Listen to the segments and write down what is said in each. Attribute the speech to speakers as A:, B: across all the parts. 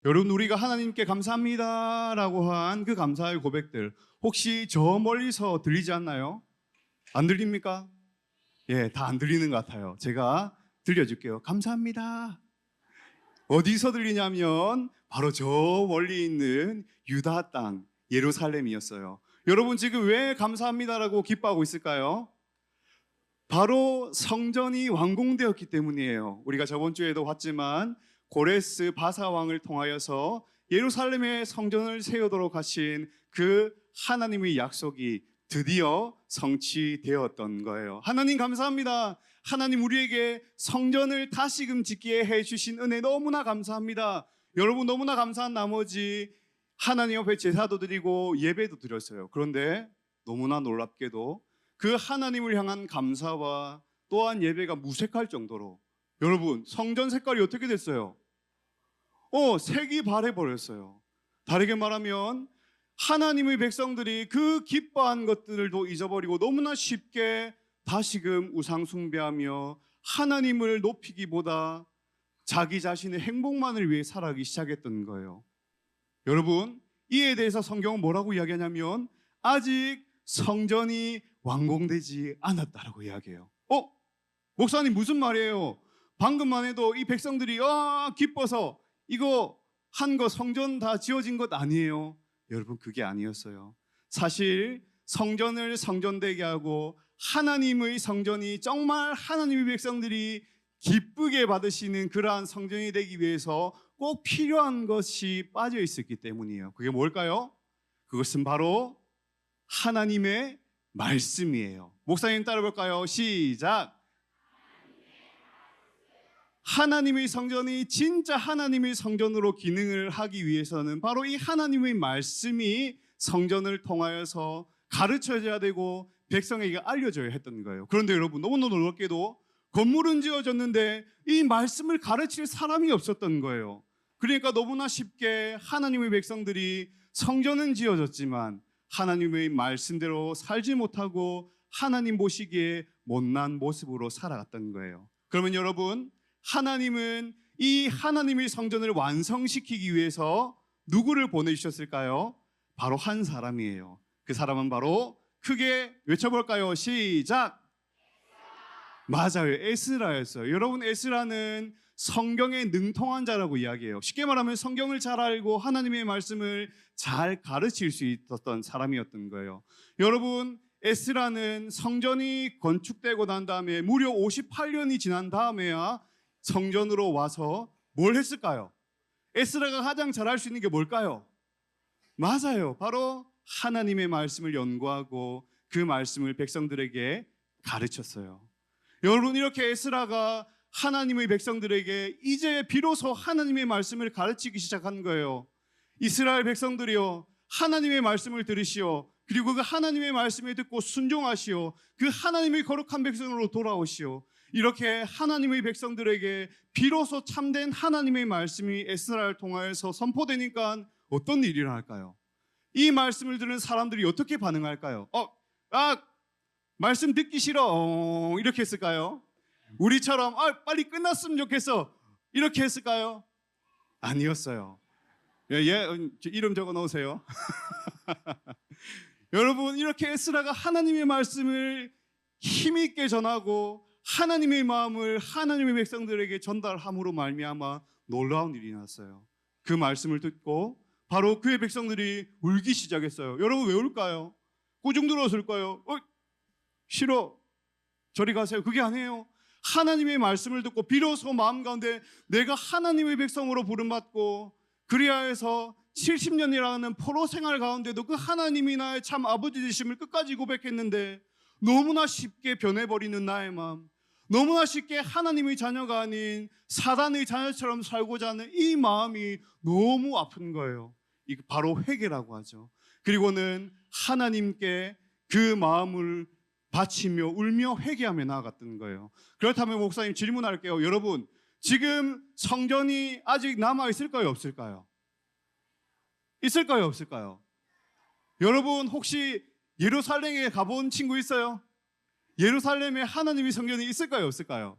A: 여러분, 우리가 하나님께 감사합니다라고 한 그 감사의 고백들 혹시 저 멀리서 들리지 않나요? 안 들립니까? 예, 다 안 들리는 것 같아요. 제가 들려줄게요. 감사합니다. 어디서 들리냐면 바로 저 멀리 있는 유다 땅 예루살렘이었어요. 여러분, 지금 왜 감사합니다라고 기뻐하고 있을까요? 바로 성전이 완공되었기 때문이에요. 우리가 저번 주에도 봤지만 고레스 바사 왕을 통하여서 예루살렘에 성전을 세우도록 하신 그 하나님의 약속이 드디어 성취되었던 거예요. 하나님 감사합니다. 하나님, 우리에게 성전을 다시금 짓게 해주신 은혜 너무나 감사합니다. 여러분, 너무나 감사한 나머지 하나님 옆에 제사도 드리고 예배도 드렸어요. 그런데 너무나 놀랍게도 그 하나님을 향한 감사와 또한 예배가 무색할 정도로, 여러분, 성전 색깔이 어떻게 됐어요? 색이 바래버렸어요. 다르게 말하면 하나님의 백성들이 그 기뻐한 것들도 잊어버리고 너무나 쉽게 다시금 우상 숭배하며 하나님을 높이기보다 자기 자신의 행복만을 위해 살아가기 시작했던 거예요. 여러분, 이에 대해서 성경은 뭐라고 이야기하냐면 아직 성전이 완공되지 않았다라고 이야기해요. 목사님, 무슨 말이에요? 방금만 해도 이 백성들이 기뻐서 이거 한 거 성전 다 지어진 것 아니에요? 여러분, 그게 아니었어요. 사실 성전을 성전되게 하고 하나님의 성전이 정말 하나님의 백성들이 기쁘게 받으시는 그러한 성전이 되기 위해서 꼭 필요한 것이 빠져 있었기 때문이에요. 그게 뭘까요? 그것은 바로 하나님의 말씀이에요. 목사님 따라볼까요? 시작. 하나님의 성전이 진짜 하나님의 성전으로 기능을 하기 위해서는 바로 이 하나님의 말씀이 성전을 통하여서 가르쳐져야 되고 백성에게 알려져야 했던 거예요. 그런데 여러분, 너무나 놀랍게도 건물은 지어졌는데 이 말씀을 가르칠 사람이 없었던 거예요. 그러니까 너무나 쉽게 하나님의 백성들이 성전은 지어졌지만 하나님의 말씀대로 살지 못하고 하나님 보시기에 못난 모습으로 살아갔던 거예요. 그러면 여러분, 하나님은 이 하나님의 성전을 완성시키기 위해서 누구를 보내주셨을까요? 바로 한 사람이에요. 그 사람은 바로 크게 외쳐볼까요? 시작! 맞아요, 에스라였어요. 여러분, 에스라는 성경에 능통한 자라고 이야기해요. 쉽게 말하면 성경을 잘 알고 하나님의 말씀을 잘 가르칠 수 있었던 사람이었던 거예요. 여러분, 에스라는 성전이 건축되고 난 다음에 무려 58년이 지난 다음에야 성전으로 와서 뭘 했을까요? 에스라가 가장 잘할 수 있는 게 뭘까요? 맞아요, 바로 하나님의 말씀을 연구하고 그 말씀을 백성들에게 가르쳤어요. 여러분, 이렇게 에스라가 하나님의 백성들에게 이제 비로소 하나님의 말씀을 가르치기 시작한 거예요. 이스라엘 백성들이요, 하나님의 말씀을 들으시오. 그리고 그 하나님의 말씀을 듣고 순종하시오. 그 하나님의 거룩한 백성으로 돌아오시오. 이렇게 하나님의 백성들에게 비로소 참된 하나님의 말씀이 에스라를 통하여서 선포되니까 어떤 일이 일어날까요? 이 말씀을 들은 사람들이 어떻게 반응할까요? 말씀 듣기 싫어. 이렇게 했을까요? 우리처럼 빨리 끝났으면 좋겠어. 이렇게 했을까요? 아니었어요. 이름 적어 놓으세요. 여러분, 이렇게 에스라가 하나님의 말씀을 힘있게 전하고 하나님의 마음을 하나님의 백성들에게 전달함으로 말미암아 놀라운 일이 났어요. 그 말씀을 듣고 바로 그의 백성들이 울기 시작했어요. 여러분, 왜 울까요? 꾸중 들었을까요? 싫어, 저리 가세요. 그게 아니에요. 하나님의 말씀을 듣고 비로소 마음 가운데 내가 하나님의 백성으로 부름받고 그리하여서 70년이라는 포로 생활 가운데도 그 하나님이 나의 참 아버지 되심을 끝까지 고백했는데 너무나 쉽게 변해버리는 나의 마음, 너무나 쉽게 하나님의 자녀가 아닌 사단의 자녀처럼 살고자 하는 이 마음이 너무 아픈 거예요. 이게 바로 회개라고 하죠. 그리고는 하나님께 그 마음을 바치며 울며 회개하며 나아갔던 거예요. 그렇다면 목사님, 질문할게요. 여러분, 지금 성전이 아직 남아있을까요? 없을까요? 있을까요? 없을까요? 여러분, 혹시 예루살렘에 가본 친구 있어요? 예루살렘에 하나님의 성전이 있을까요? 없을까요?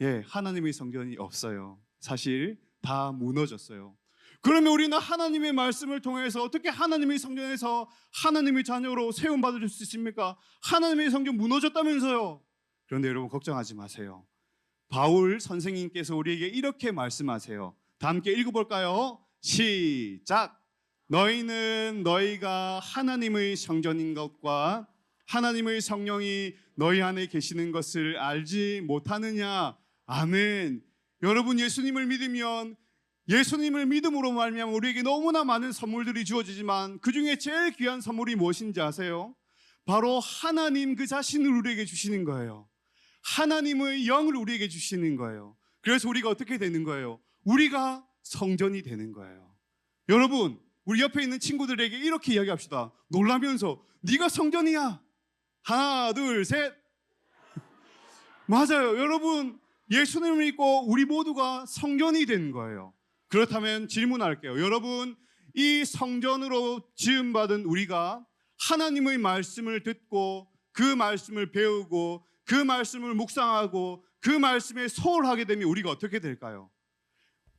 A: 예, 하나님의 성전이 없어요. 사실 다 무너졌어요. 그러면 우리는 하나님의 말씀을 통해서 어떻게 하나님의 성전에서 하나님의 자녀로 세움받을 수 있습니까? 하나님의 성전 무너졌다면서요. 그런데 여러분 걱정하지 마세요. 바울 선생님께서 우리에게 이렇게 말씀하세요. 다 함께 읽어볼까요? 시작! 너희는 너희가 하나님의 성전인 것과 하나님의 성령이 너희 안에 계시는 것을 알지 못하느냐? 아멘. 여러분, 예수님을 믿으면 예수님을 믿음으로 말미암아 우리에게 너무나 많은 선물들이 주어지지만 그 중에 제일 귀한 선물이 무엇인지 아세요? 바로 하나님 그 자신을 우리에게 주시는 거예요. 하나님의 영을 우리에게 주시는 거예요. 그래서 우리가 어떻게 되는 거예요? 우리가 성전이 되는 거예요. 여러분, 우리 옆에 있는 친구들에게 이렇게 이야기합시다. 놀라면서 네가 성전이야. 하나, 둘, 셋. 맞아요. 여러분, 예수님을 믿고 우리 모두가 성전이 된 거예요. 그렇다면 질문할게요. 여러분, 이 성전으로 지음받은 우리가 하나님의 말씀을 듣고 그 말씀을 배우고 그 말씀을 묵상하고 그 말씀에 소홀하게 되면 우리가 어떻게 될까요?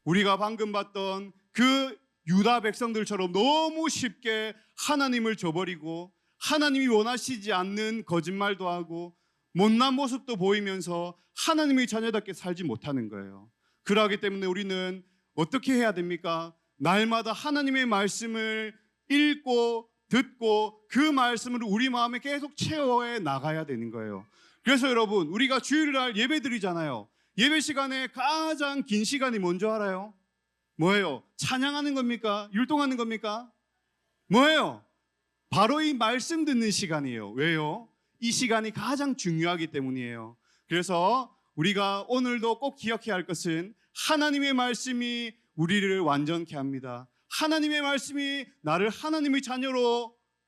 A: 우리가 방금 봤던 그 유다 백성들처럼 너무 쉽게 하나님을 저버리고 하나님이 원하시지 않는 거짓말도 하고 못난 모습도 보이면서 하나님의 자녀답게 살지 못하는 거예요. 그러기 때문에 우리는 어떻게 해야 됩니까? 날마다 하나님의 말씀을 읽고 듣고 그 말씀을 우리 마음에 계속 채워해 나가야 되는 거예요. 그래서 여러분, 우리가 주일날 예배 드리잖아요. 예배 시간에 가장 긴 시간이 뭔지 알아요? 뭐예요? 찬양하는 겁니까? 율동하는 겁니까? 뭐예요? 바로 이 말씀 듣는 시간이에요. 왜요? 이 시간이 가장 중요하기 때문이에요. 그래서 우리가 오늘도 꼭 기억해야 할 것은 하나님의 말씀이 우리를 완전케 합니다. 하나님의 말씀이 나를 하나님의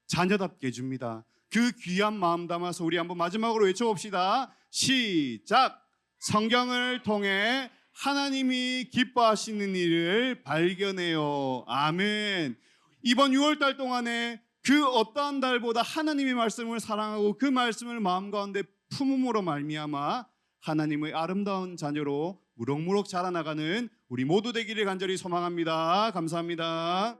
A: 자녀답게 해줍니다. 그 귀한 마음 담아서 우리 한번 마지막으로 외쳐봅시다. 시작! 성경을 통해 하나님이 기뻐하시는 일을 발견해요. 아멘. 이번 6월달 동안에 그 어떠한 달보다 하나님의 말씀을 사랑하고 그 말씀을 마음 가운데 품음으로 말미암아 하나님의 아름다운 자녀로 무럭무럭 자라나가는 우리 모두 되기를 간절히 소망합니다. 감사합니다.